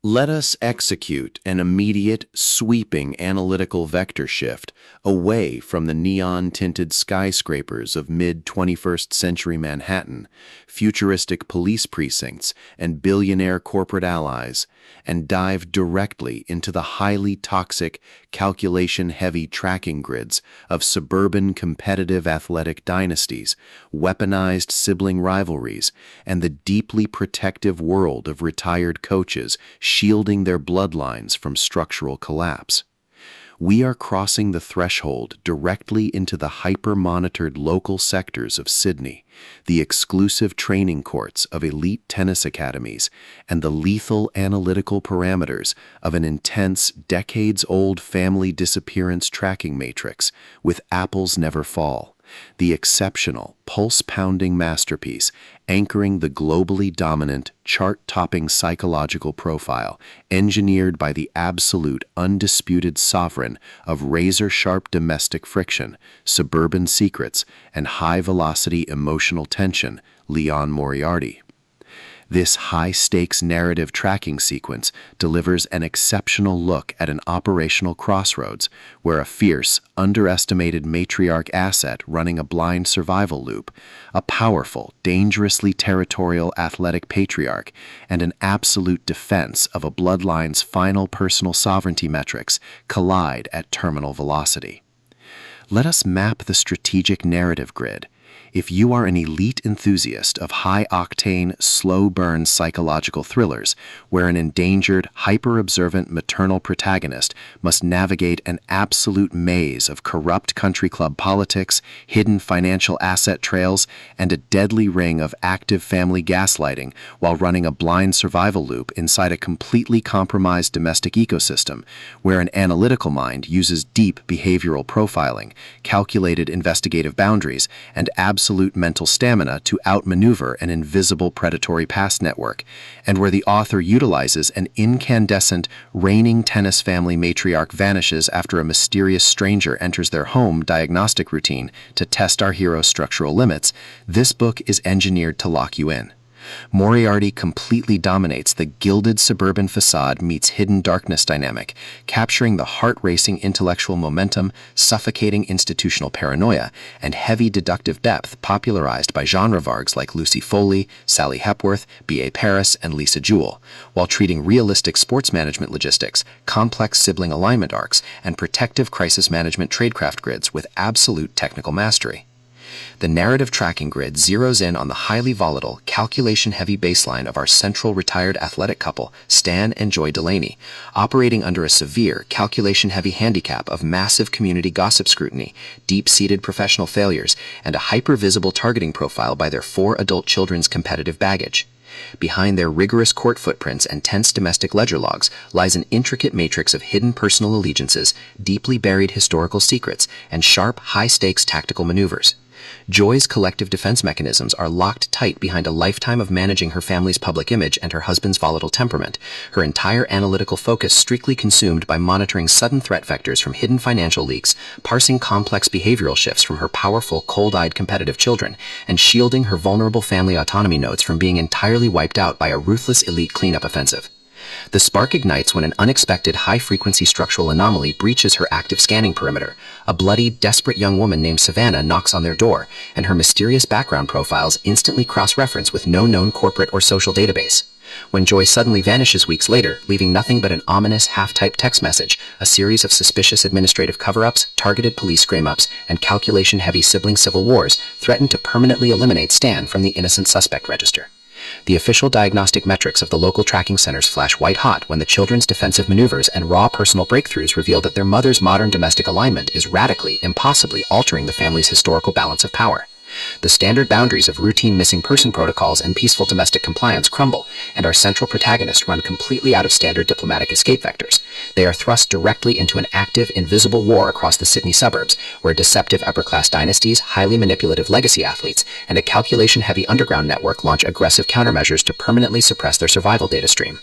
Let us execute an immediate, sweeping analytical vector shift away from the neon-tinted skyscrapers of mid-21st century Manhattan, futuristic police precincts, and billionaire corporate allies, and dive directly into the highly toxic, calculation-heavy tracking grids of suburban competitive athletic dynasties, weaponized sibling rivalries, and the deeply protective world of retired coaches shielding their bloodlines from structural collapse. We are crossing the threshold directly into the hyper-monitored local sectors of Sydney, the exclusive training courts of elite tennis academies, and the lethal analytical parameters of an intense, decades-old family disappearance tracking matrix with Apples Never Fall, the exceptional, pulse-pounding masterpiece anchoring the globally dominant, chart-topping psychological profile engineered by the absolute, undisputed sovereign of razor-sharp domestic friction, suburban secrets, and high-velocity emotional tension, Liane Moriarty. This high-stakes narrative tracking sequence delivers an exceptional look at an operational crossroads where a fierce, underestimated matriarch asset running a blind survival loop, a powerful, dangerously territorial athletic patriarch, and an absolute defense of a bloodline's final personal sovereignty metrics collide at terminal velocity. Let us map the strategic narrative grid. If you are an elite enthusiast of high-octane, slow-burn psychological thrillers, where an endangered, hyper-observant maternal protagonist must navigate an absolute maze of corrupt country club politics, hidden financial asset trails, and a deadly ring of active family gaslighting while running a blind survival loop inside a completely compromised domestic ecosystem, where an analytical mind uses deep behavioral profiling, calculated investigative boundaries, and absolute mental stamina to outmaneuver an invisible predatory past network, and where the author utilizes an incandescent, reigning tennis family matriarch vanishes after a mysterious stranger enters their home diagnostic routine to test our hero's structural limits, this book is engineered to lock you in. Moriarty completely dominates the gilded suburban facade meets hidden darkness dynamic, capturing the heart-racing intellectual momentum, suffocating institutional paranoia, and heavy deductive depth popularized by genre vargs like Lucy Foley, Sally Hepworth, B.A. Paris, and Lisa Jewell, while treating realistic sports management logistics, complex sibling alignment arcs, and protective crisis management tradecraft grids with absolute technical mastery. The narrative tracking grid zeroes in on the highly volatile, calculation-heavy baseline of our central retired athletic couple, Stan and Joy Delaney, operating under a severe, calculation-heavy handicap of massive community gossip scrutiny, deep-seated professional failures, and a hyper-visible targeting profile by their 4 adult children's competitive baggage. Behind their rigorous court footprints and tense domestic ledger logs lies an intricate matrix of hidden personal allegiances, deeply buried historical secrets, and sharp, high-stakes tactical maneuvers. Joy's collective defense mechanisms are locked tight behind a lifetime of managing her family's public image and her husband's volatile temperament, her entire analytical focus strictly consumed by monitoring sudden threat vectors from hidden financial leaks, parsing complex behavioral shifts from her powerful, cold-eyed competitive children, and shielding her vulnerable family autonomy nodes from being entirely wiped out by a ruthless elite cleanup offensive. The spark ignites when an unexpected high-frequency structural anomaly breaches her active scanning perimeter. A bloody, desperate young woman named Savannah knocks on their door, and her mysterious background profiles instantly cross-reference with no known corporate or social database. When Joy suddenly vanishes weeks later, leaving nothing but an ominous, half-typed text message, a series of suspicious administrative cover-ups, targeted police scream-ups, and calculation-heavy sibling civil wars threaten to permanently eliminate Stan from the innocent suspect register. The official diagnostic metrics of the local tracking centers flash white-hot when the children's defensive maneuvers and raw personal breakthroughs reveal that their mother's modern domestic alignment is radically, impossibly altering the family's historical balance of power. The standard boundaries of routine missing person protocols and peaceful domestic compliance crumble, and our central protagonists run completely out of standard diplomatic escape vectors. They are thrust directly into an active, invisible war across the Sydney suburbs, where deceptive upper-class dynasties, highly manipulative legacy athletes, and a calculation-heavy underground network launch aggressive countermeasures to permanently suppress their survival data stream.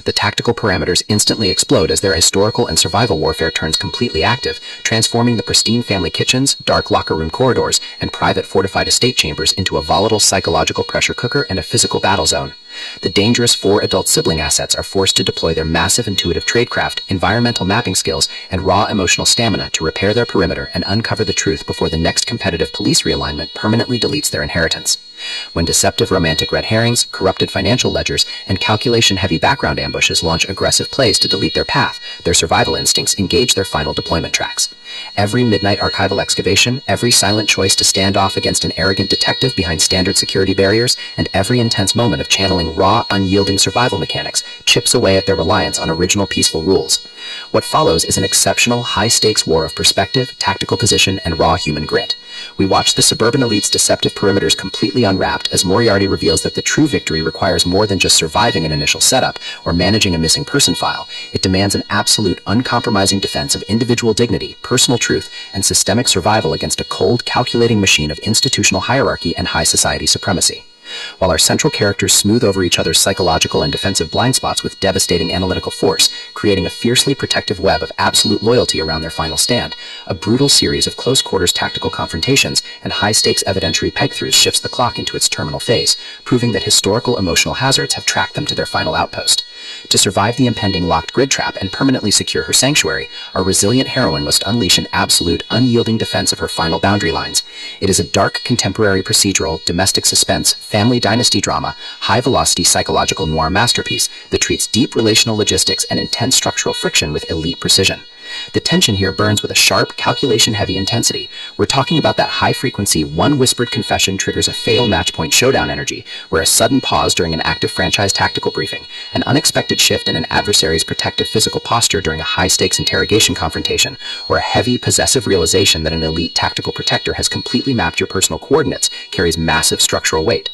The tactical parameters instantly explode as their historical and survival warfare turns completely active, transforming the pristine family kitchens, dark locker room corridors, and private fortified estate chambers into a volatile psychological pressure cooker and a physical battle zone. The dangerous 4 adult sibling assets are forced to deploy their massive intuitive tradecraft, environmental mapping skills, and raw emotional stamina to repair their perimeter and uncover the truth before the next competitive police realignment permanently deletes their inheritance. When deceptive romantic red herrings, corrupted financial ledgers, and calculation-heavy background ambushes launch aggressive plays to delete their path, their survival instincts engage their final deployment tracks. Every midnight archival excavation, every silent choice to stand off against an arrogant detective behind standard security barriers, and every intense moment of channeling raw, unyielding survival mechanics chips away at their reliance on original peaceful rules. What follows is an exceptional, high-stakes war of perspective, tactical position, and raw human grit. We watch the Suburban elite's deceptive perimeters completely unwrapped as Moriarty reveals that the true victory requires more than just surviving an initial setup or managing a missing person file. It demands an absolute, uncompromising defense of individual dignity, personal truth, and systemic survival against a cold, calculating machine of institutional hierarchy and high society supremacy. While our central characters smooth over each other's psychological and defensive blind spots with devastating analytical force, creating a fiercely protective web of absolute loyalty around their final stand, a brutal series of close-quarters tactical confrontations and high-stakes evidentiary peg-throughs shifts the clock into its terminal phase, proving that historical emotional hazards have tracked them to their final outpost. To survive the impending locked grid trap and permanently secure her sanctuary, our resilient heroine must unleash an absolute, unyielding defense of her final boundary lines. It is a dark, contemporary procedural, domestic suspense, family dynasty drama, high-velocity psychological noir masterpiece that treats deep relational logistics and intense structural friction with elite precision. The tension here burns with a sharp, calculation-heavy intensity. We're talking about that high-frequency, one-whispered confession triggers a fatal match-point showdown energy, where a sudden pause during an active franchise tactical briefing, an unexpected shift in an adversary's protective physical posture during a high-stakes interrogation confrontation, or a heavy, possessive realization that an elite tactical protector has completely mapped your personal coordinates carries massive structural weight.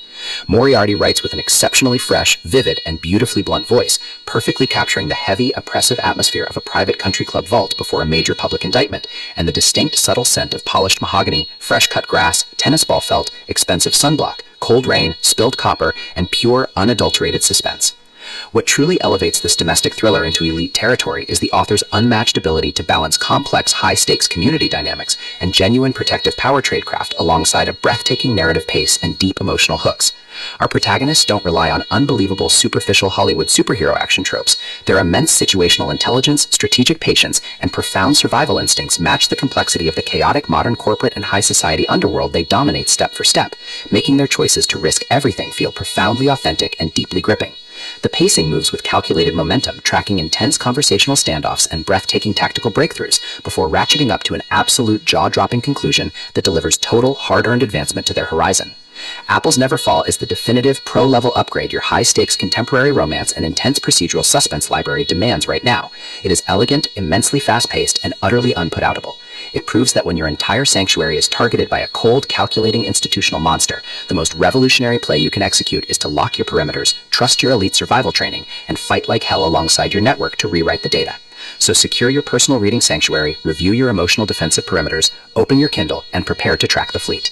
Moriarty writes with an exceptionally fresh, vivid, and beautifully blunt voice, perfectly capturing the heavy, oppressive atmosphere of a private country club vault before a major public indictment, and the distinct, subtle scent of polished mahogany, fresh-cut grass, tennis ball felt, expensive sunblock, cold rain, spilled copper, and pure, unadulterated suspense. What truly elevates this domestic thriller into elite territory is the author's unmatched ability to balance complex, high-stakes community dynamics and genuine protective power tradecraft alongside a breathtaking narrative pace and deep emotional hooks. Our protagonists don't rely on unbelievable, superficial Hollywood superhero action tropes. Their immense situational intelligence, strategic patience, and profound survival instincts match the complexity of the chaotic modern corporate and high society underworld they dominate step for step, making their choices to risk everything feel profoundly authentic and deeply gripping. The pacing moves with calculated momentum, tracking intense conversational standoffs and breathtaking tactical breakthroughs before ratcheting up to an absolute jaw-dropping conclusion that delivers total, hard-earned advancement to their horizon. Apples Never Fall is the definitive pro-level upgrade your high-stakes contemporary romance and intense procedural suspense library demands right now. It is elegant, immensely fast-paced, and utterly unput-outable. It proves that when your entire sanctuary is targeted by a cold, calculating institutional monster, the most revolutionary play you can execute is to lock your perimeters, trust your elite survival training, and fight like hell alongside your network to rewrite the data. So secure your personal reading sanctuary, review your emotional defensive perimeters, open your Kindle, and prepare to track the fleet.